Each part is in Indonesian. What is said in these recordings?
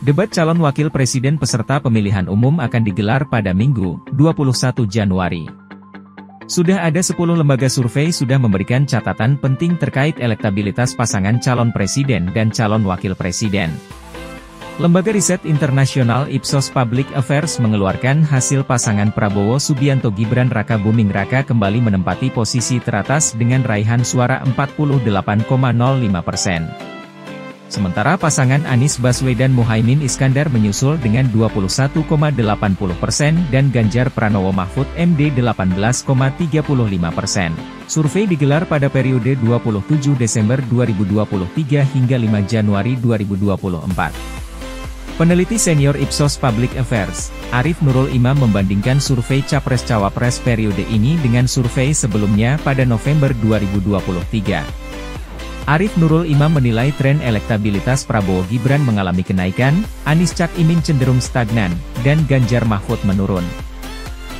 Debat calon wakil presiden peserta pemilihan umum akan digelar pada Minggu, 21 Januari. Sudah ada 10 lembaga survei sudah memberikan catatan penting terkait elektabilitas pasangan calon presiden dan calon wakil presiden. Lembaga riset internasional Ipsos Public Affairs mengeluarkan hasil pasangan Prabowo Subianto Gibran Rakabuming Raka kembali menempati posisi teratas dengan raihan suara 48,05%. Sementara pasangan Anies Baswedan Muhaimin Iskandar menyusul dengan 21,80% dan Ganjar Pranowo Mahfud MD 18,35%. Survei digelar pada periode 27 Desember 2023 hingga 5 Januari 2024. Peneliti senior Ipsos Public Affairs, Arif Nurul Imam membandingkan survei Capres-Cawapres periode ini dengan survei sebelumnya pada November 2023. Arif Nurul Imam menilai tren elektabilitas Prabowo Gibran mengalami kenaikan, Anies Cak Imin cenderung stagnan, dan Ganjar Mahfud menurun.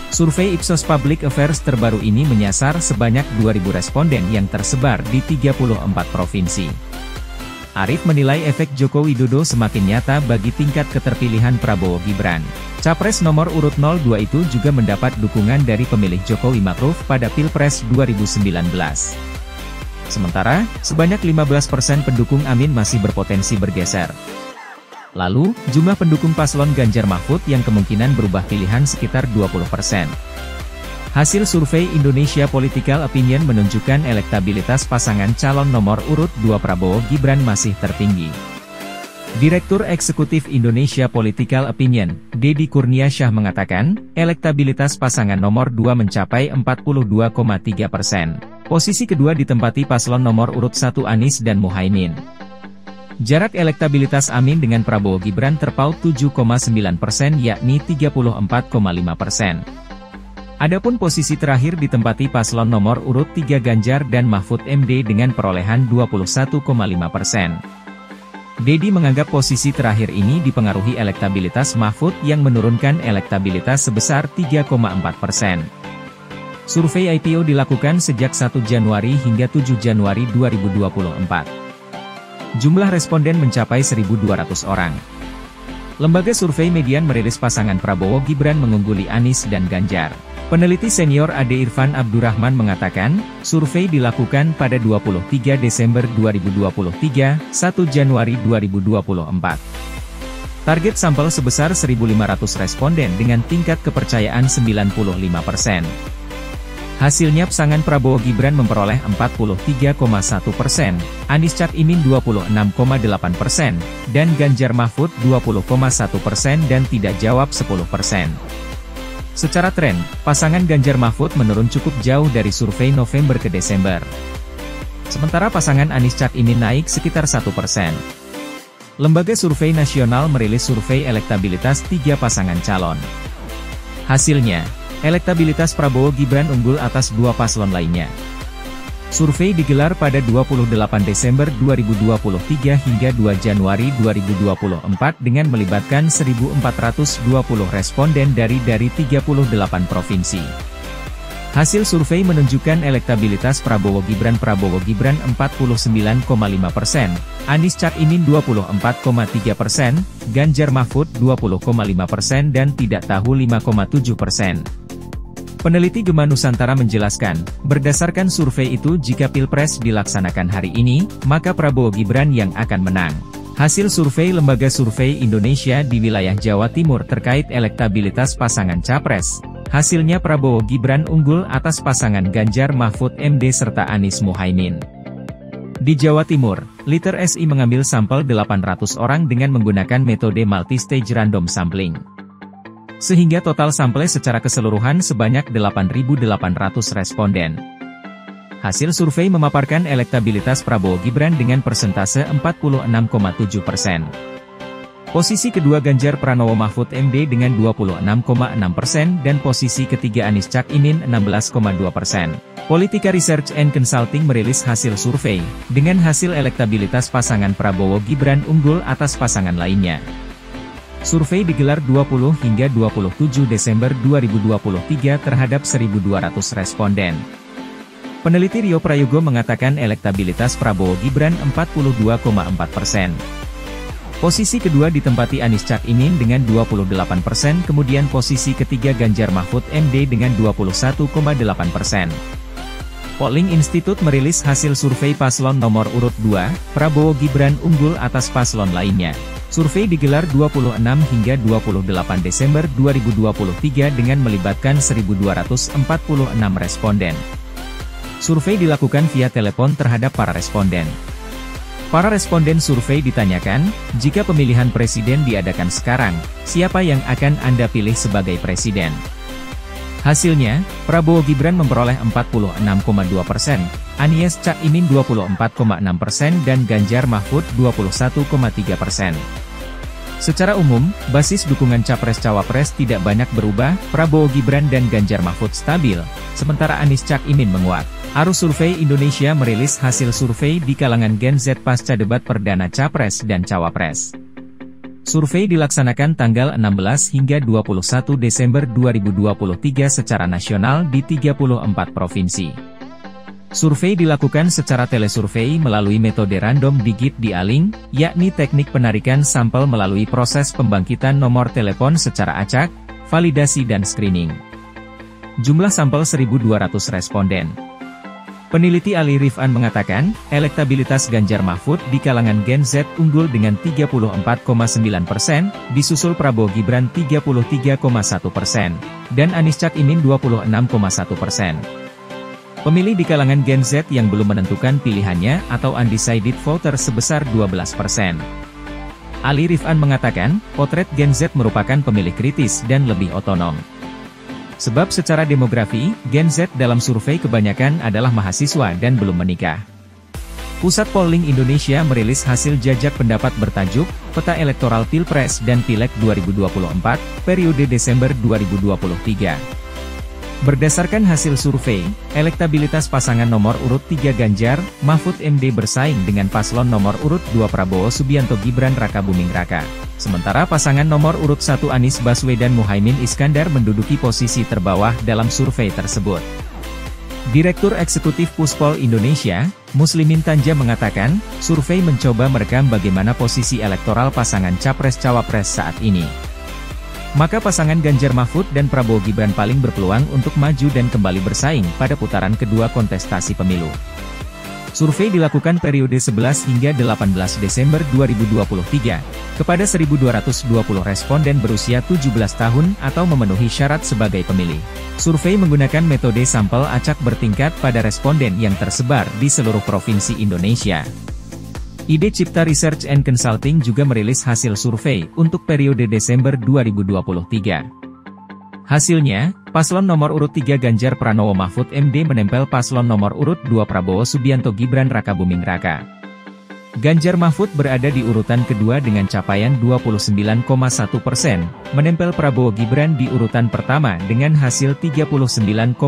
Survei Ipsos Public Affairs terbaru ini menyasar sebanyak 2.000 responden yang tersebar di 34 provinsi. Arif menilai efek Joko Widodo semakin nyata bagi tingkat keterpilihan Prabowo Gibran. Capres nomor urut 02 itu juga mendapat dukungan dari pemilih Jokowi Ma'ruf pada Pilpres 2019. Sementara, sebanyak 15% pendukung Amin masih berpotensi bergeser. Lalu, jumlah pendukung paslon Ganjar Mahfud yang kemungkinan berubah pilihan sekitar 20%. Hasil survei Indonesia Political Opinion menunjukkan elektabilitas pasangan calon nomor urut 2 Prabowo Gibran masih tertinggi. Direktur Eksekutif Indonesia Political Opinion, Deddy Kurniasyah mengatakan, elektabilitas pasangan nomor 2 mencapai 42,3%. Posisi kedua ditempati paslon nomor urut 1 Anies dan Muhaimin. Jarak elektabilitas Amin dengan Prabowo Gibran terpaut 7,9% yakni 34,5%. Adapun posisi terakhir ditempati paslon nomor urut 3 Ganjar dan Mahfud MD dengan perolehan 21,5%. Deddy menganggap posisi terakhir ini dipengaruhi elektabilitas Mahfud yang menurunkan elektabilitas sebesar 3,4%. Survei IPO dilakukan sejak 1 Januari hingga 7 Januari 2024. Jumlah responden mencapai 1.200 orang. Lembaga survei Median merilis pasangan Prabowo Gibran mengungguli Anies dan Ganjar. Peneliti senior Ade Irfan Abdurrahman mengatakan, survei dilakukan pada 23 Desember 2023, 1 Januari 2024. Target sampel sebesar 1.500 responden dengan tingkat kepercayaan 95%. Hasilnya pasangan Prabowo Gibran memperoleh 43,1%, Anies Cak Imin 26,8%, dan Ganjar Mahfud 20,1% dan tidak jawab 10%. Secara tren, pasangan Ganjar Mahfud menurun cukup jauh dari survei November ke Desember. Sementara pasangan Anies Cak Imin naik sekitar 1%. Lembaga Survei Nasional merilis survei elektabilitas 3 pasangan calon. Hasilnya, elektabilitas Prabowo Gibran unggul atas 2 paslon lainnya. Survei digelar pada 28 Desember 2023 hingga 2 Januari 2024 dengan melibatkan 1.420 responden dari 38 provinsi. Hasil survei menunjukkan elektabilitas Prabowo Gibran 49,5%, Anies Cak Imin 24,3%, Ganjar Mahfud 20,5% dan tidak tahu 5,7%. Peneliti Gema Nusantara menjelaskan, berdasarkan survei itu jika Pilpres dilaksanakan hari ini, maka Prabowo Gibran yang akan menang. Hasil survei Lembaga Survei Indonesia di wilayah Jawa Timur terkait elektabilitas pasangan Capres, hasilnya Prabowo Gibran unggul atas pasangan Ganjar Mahfud MD serta Anies Muhaimin. Di Jawa Timur, Liter SI mengambil sampel 800 orang dengan menggunakan metode multi-stage random sampling. Sehingga total sampel secara keseluruhan sebanyak 8.800 responden. Hasil survei memaparkan elektabilitas Prabowo Gibran dengan persentase 46,7%. Posisi kedua Ganjar Pranowo Mahfud MD dengan 26,6% dan posisi ketiga Anies Cak Imin 16,2%. Politika Research and Consulting merilis hasil survei, dengan hasil elektabilitas pasangan Prabowo Gibran unggul atas pasangan lainnya. Survei digelar 20 hingga 27 Desember 2023 terhadap 1.200 responden. Peneliti Rio Prayogo mengatakan elektabilitas Prabowo Gibran 42,4%. Posisi kedua ditempati Anies Cak Imin dengan 28%, kemudian posisi ketiga Ganjar Mahfud MD dengan 21,8%. Polling Institute merilis hasil survei paslon nomor urut 2, Prabowo Gibran unggul atas paslon lainnya. Survei digelar 26 hingga 28 Desember 2023 dengan melibatkan 1.246 responden. Survei dilakukan via telepon terhadap para responden. Para responden survei ditanyakan, jika pemilihan presiden diadakan sekarang, siapa yang akan Anda pilih sebagai presiden? Hasilnya, Prabowo Gibran memperoleh 46,2%, Anies Cak Imin 24,6% dan Ganjar Mahfud 21,3%. Secara umum, basis dukungan Capres-Cawapres tidak banyak berubah, Prabowo Gibran dan Ganjar Mahfud stabil, sementara Anies Cak Imin menguat. Arus Survei Indonesia merilis hasil survei di kalangan Gen Z pasca debat perdana Capres dan Cawapres. Survei dilaksanakan tanggal 16 hingga 21 Desember 2023 secara nasional di 34 provinsi. Survei dilakukan secara telesurvei melalui metode random digit dialing, yakni teknik penarikan sampel melalui proses pembangkitan nomor telepon secara acak, validasi dan screening. Jumlah sampel 1.200 responden. Peneliti Ali Rifan mengatakan, elektabilitas Ganjar Mahfud di kalangan Gen Z unggul dengan 34,9%, disusul Prabowo Gibran 33,1%, dan Anies Cak Imin 26,1%. Pemilih di kalangan Gen Z yang belum menentukan pilihannya atau undecided voter sebesar 12%. Ali Rifan mengatakan, potret Gen Z merupakan pemilih kritis dan lebih otonom. Sebab secara demografi, Gen Z dalam survei kebanyakan adalah mahasiswa dan belum menikah. Pusat Polling Indonesia merilis hasil jajak pendapat bertajuk, Peta Elektoral Pilpres dan Pileg 2024, periode Desember 2023. Berdasarkan hasil survei, elektabilitas pasangan nomor urut 3 Ganjar, Mahfud MD bersaing dengan paslon nomor urut 2 Prabowo Subianto Gibran Rakabuming Raka. Sementara pasangan nomor urut 1 Anies Baswedan Muhaimin Iskandar menduduki posisi terbawah dalam survei tersebut. Direktur Eksekutif Puspol Indonesia, Muslimin Tanja mengatakan, survei mencoba merekam bagaimana posisi elektoral pasangan Capres-Cawapres saat ini. Maka pasangan Ganjar Mahfud dan Prabowo Gibran paling berpeluang untuk maju dan kembali bersaing pada putaran kedua kontestasi pemilu. Survei dilakukan periode 11 hingga 18 Desember 2023, kepada 1.220 responden berusia 17 tahun atau memenuhi syarat sebagai pemilih. Survei menggunakan metode sampel acak bertingkat pada responden yang tersebar di seluruh provinsi Indonesia. ID Cipta Research and Consulting juga merilis hasil survei untuk periode Desember 2023. Hasilnya, paslon nomor urut 3 Ganjar Pranowo Mahfud MD menempel paslon nomor urut 2 Prabowo Subianto Gibran Rakabuming Raka. Ganjar Mahfud berada di urutan kedua dengan capaian 29,1%, menempel Prabowo Gibran di urutan pertama dengan hasil 39,4%.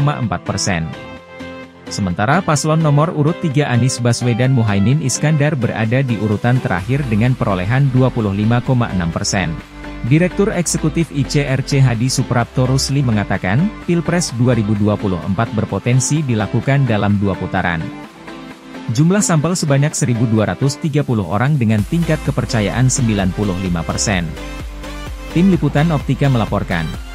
Sementara paslon nomor urut 3 Anies Baswedan Muhaimin Iskandar berada di urutan terakhir dengan perolehan 25,6%. Direktur Eksekutif ICRC Hadi Suprapto Rusli mengatakan, Pilpres 2024 berpotensi dilakukan dalam 2 putaran. Jumlah sampel sebanyak 1.230 orang dengan tingkat kepercayaan 95%. Tim Liputan Optika melaporkan.